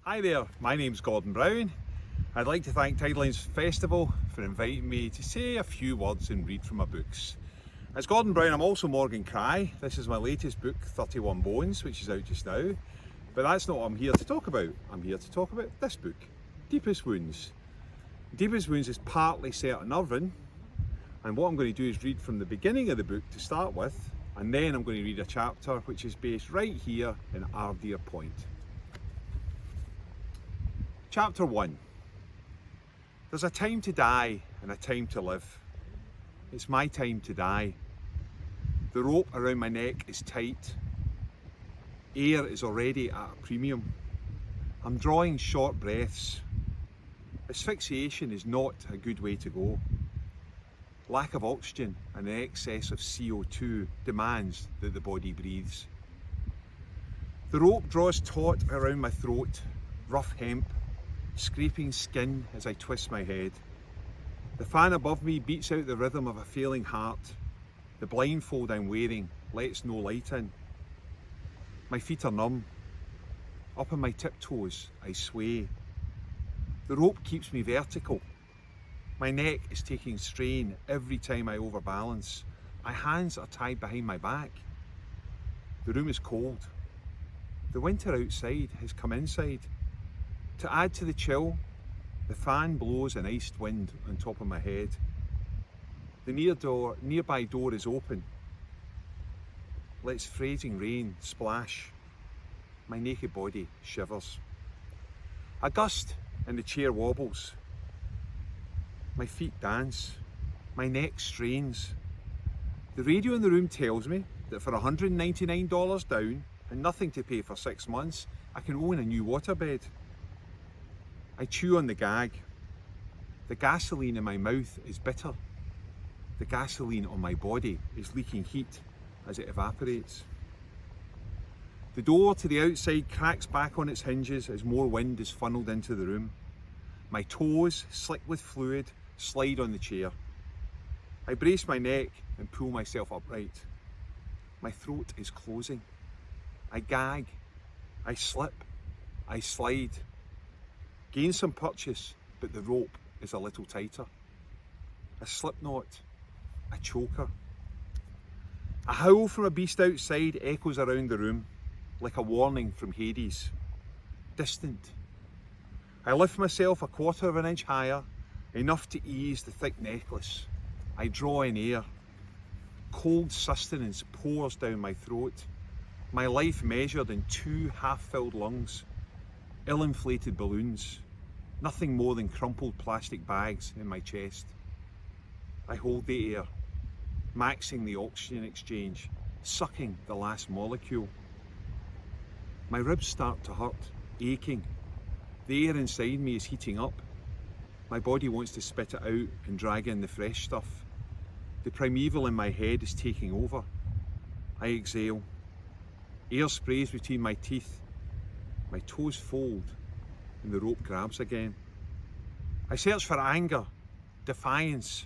Hi there, my name's Gordron Brown. I'd like to thank Tidelines Festival for inviting me to say a few words and read from my books. As Gordron Brown, I'm also Morgan Cry. This is my latest book, 31 Bones, which is out just now. But that's not what I'm here to talk about. I'm here to talk about this book, Deepest Wounds. Deepest Wounds is partly set in Irvine, and what I'm going to do is read from the beginning of the book to start with, and then I'm going to read a chapter which is based right here in Ardere Point. Chapter 1. There's a time to die and a time to live. It's my time to die. The rope around my neck is tight. Air is already at a premium. I'm drawing short breaths. Asphyxiation is not a good way to go. Lack of oxygen and an excess of CO2 demands that the body breathes. The rope draws taut around my throat, rough hemp, scraping skin as I twist my head. The fan above me beats out the rhythm of a failing heart. The blindfold I'm wearing lets no light in. My feet are numb. Up on my tiptoes, I sway. The rope keeps me vertical. My neck is taking strain every time I overbalance. My hands are tied behind my back. The room is cold. The winter outside has come inside. To add to the chill, the fan blows an iced wind on top of my head. The nearby door is open. Lets freezing rain splash. My naked body shivers. A gust and the chair wobbles. My feet dance. My neck strains. The radio in the room tells me that for $199 down and nothing to pay for 6 months, I can own a new waterbed. I chew on the gag. The gasoline in my mouth is bitter. The gasoline on my body is leaking heat as it evaporates. The door to the outside cracks back on its hinges as more wind is funneled into the room. My toes, slick with fluid, slide on the chair. I brace my neck and pull myself upright. My throat is closing. I gag. I slip. I slide. Gain some purchase, but the rope is a little tighter. A slip knot, a choker. A howl from a beast outside echoes around the room, like a warning from Hades. Distant. I lift myself a quarter of an inch higher, enough to ease the thick necklace. I draw in air. Cold sustenance pours down my throat, my life measured in 2 half-filled lungs. Ill-inflated balloons, nothing more than crumpled plastic bags in my chest. I hold the air, maxing the oxygen exchange, sucking the last molecule. My ribs start to hurt, aching. The air inside me is heating up. My body wants to spit it out and drag in the fresh stuff. The primeval in my head is taking over. I exhale. Air sprays between my teeth. My toes fold and the rope grabs again. I search for anger, defiance,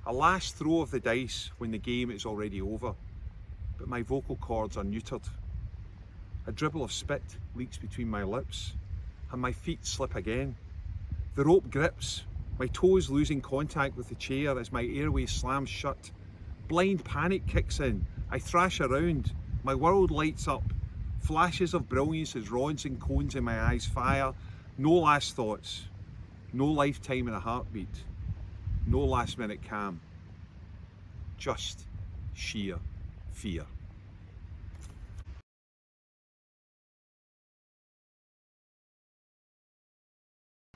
a last throw of the dice when the game is already over, but my vocal cords are neutered. A dribble of spit leaks between my lips and my feet slip again. The rope grips, my toes losing contact with the chair as my airway slams shut. Blind panic kicks in. I thrash around. My world lights up. Flashes of brilliance as rods and cones in my eyes fire. No last thoughts. No lifetime in a heartbeat. No last minute calm. Just sheer fear.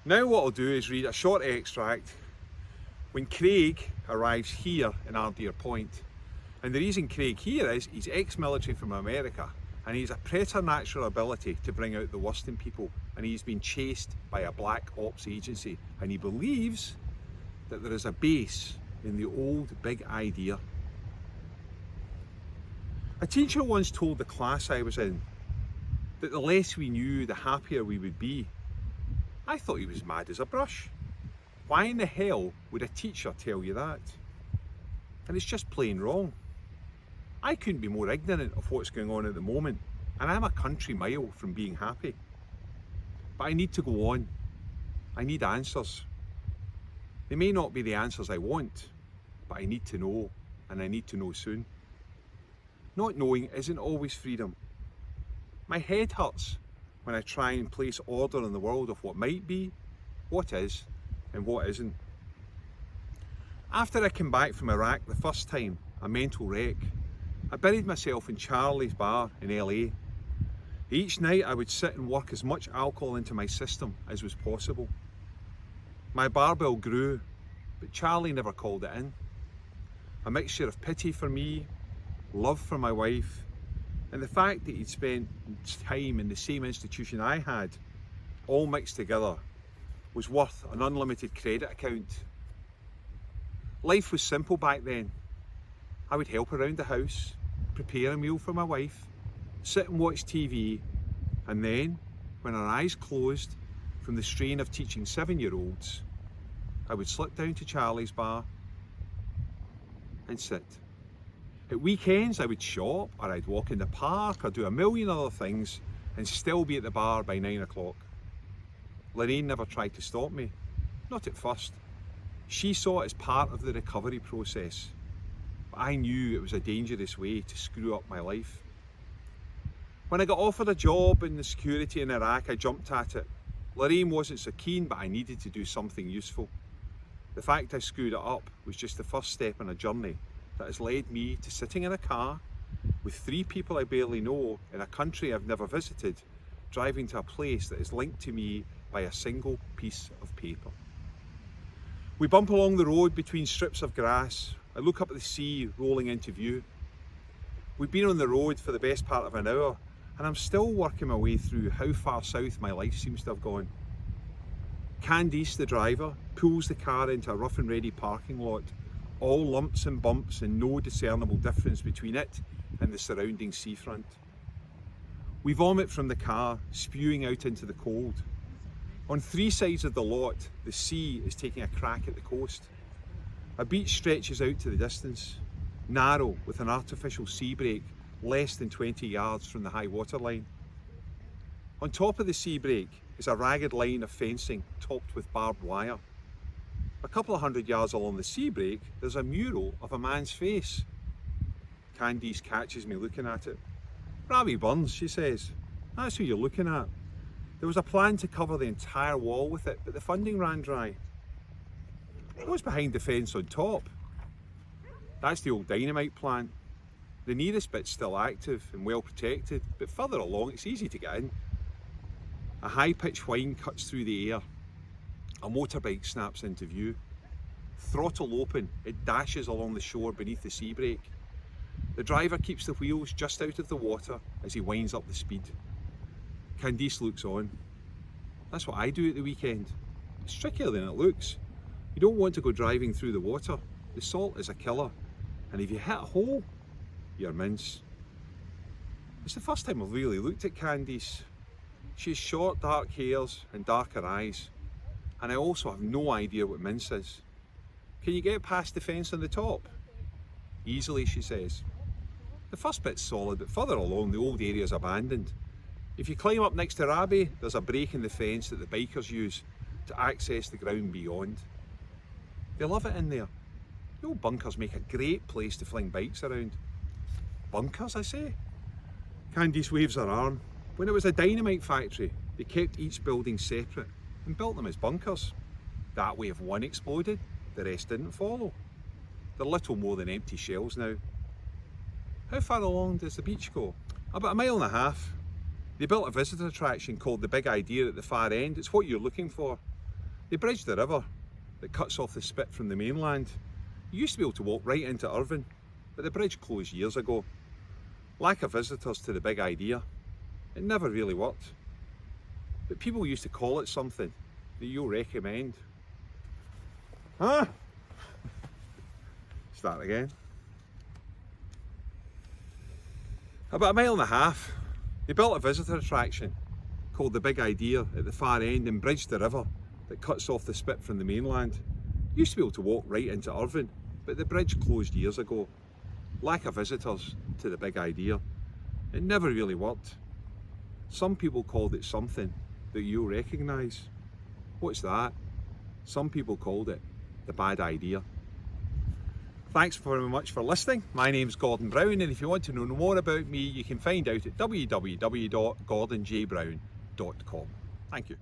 Now what I'll do is read a short extract when Craig arrives here in Ardere Point. And the reason Craig here is he's ex-military from America, and he's a preternatural ability to bring out the worst in people, and he's been chased by a black ops agency, and he believes that there is a base in the old big idea. A teacher once told the class I was in that the less we knew, the happier we would be. I thought he was mad as a brush. Why in the hell would a teacher tell you that? And it's just plain wrong. I couldn't be more ignorant of what's going on at the moment, and I'm a country mile from being happy. but I need to go on. I need answers. They may not be the answers I want, but I need to know, and I need to know soon. Not knowing isn't always freedom. My head hurts when I try and place order in the world of what might be, what is, and what isn't. After I came back from Iraq the first time, a mental wreck, I buried myself in Charlie's bar in LA. Each night I would sit and work as much alcohol into my system as was possible. My barbell grew, but Charlie never called it in. A mixture of pity for me, love for my wife, and the fact that he'd spent time in the same institution I had, all mixed together, was worth an unlimited credit account. Life was simple back then. I would help around the house, prepare a meal for my wife, sit and watch TV, and then, when our eyes closed from the strain of teaching 7-year-olds, I would slip down to Charlie's bar and sit. At weekends I would shop, or I'd walk in the park, or do a million other things and still be at the bar by 9 o'clock. Lorraine never tried to stop me, not at first. She saw it as part of the recovery process, but I knew it was a dangerous way to screw up my life. When I got offered a job in the security in Iraq, I jumped at it. Lorraine wasn't so keen, but I needed to do something useful. The fact I screwed it up was just the first step in a journey that has led me to sitting in a car with 3 people I barely know in a country I've never visited, driving to a place that is linked to me by a single piece of paper. We bump along the road between strips of grass. I look up at the sea rolling into view. We've been on the road for the best part of an hour, and I'm still working my way through how far south my life seems to have gone. Candice, the driver, pulls the car into a rough and ready parking lot, all lumps and bumps and no discernible difference between it and the surrounding seafront. We vomit from the car, spewing out into the cold. On 3 sides of the lot, the sea is taking a crack at the coast. A beach stretches out to the distance, narrow with an artificial sea break less than 20 yards from the high water line. On top of the sea break is a ragged line of fencing topped with barbed wire. A couple of 100 yards along the sea break, there's a mural of a man's face. Candice catches me looking at it. Ravi Burns, she says. That's who you're looking at. There was a plan to cover the entire wall with it, but the funding ran dry. What's behind the fence on top? That's the old dynamite plant. The nearest bit's still active and well protected, but further along it's easy to get in. A high-pitched whine cuts through the air. A motorbike snaps into view. Throttle open, it dashes along the shore beneath the sea break. The driver keeps the wheels just out of the water as he winds up the speed. Candice looks on. That's what I do at the weekend. It's trickier than it looks. You don't want to go driving through the water. The salt is a killer, and if you hit a hole, you're mince. It's the first time I've really looked at Candice. She has short dark hairs and darker eyes, and I also have no idea what mince is. Can you get past the fence on the top? Easily, she says. The first bit's solid, but further along the old area's abandoned. If you climb up next to Rabi, there's a break in the fence that the bikers use to access the ground beyond. They love it in there. The old bunkers make a great place to fling bikes around. Bunkers, I say? Candice waves her arm. When it was a dynamite factory, they kept each building separate and built them as bunkers. That way if one exploded, the rest didn't follow. They're little more than empty shells now. How far along does the beach go? About 1.5 miles. They built a visitor attraction called the Big Idea at the far end. It's what you're looking for. They bridged the river that cuts off the spit from the mainland. You used to be able to walk right into Irvine, but the bridge closed years ago. Lack of visitors to the Big Idea. It never really worked. But people used to call it something that you'll recommend. Huh? Start again. About 1.5 miles. They built a visitor attraction called the Big Idea at the far end and bridged the river that cuts off the spit from the mainland. You used to be able to walk right into Irvine, but the bridge closed years ago. Lack of visitors to the Big Idea. It never really worked. Some people called it something that you'll recognise. What's that? Some people called it the bad idea. Thanks very much for listening. My name's Gordon Brown, and if you want to know more about me, you can find out at www.gordonjbrown.com. Thank you.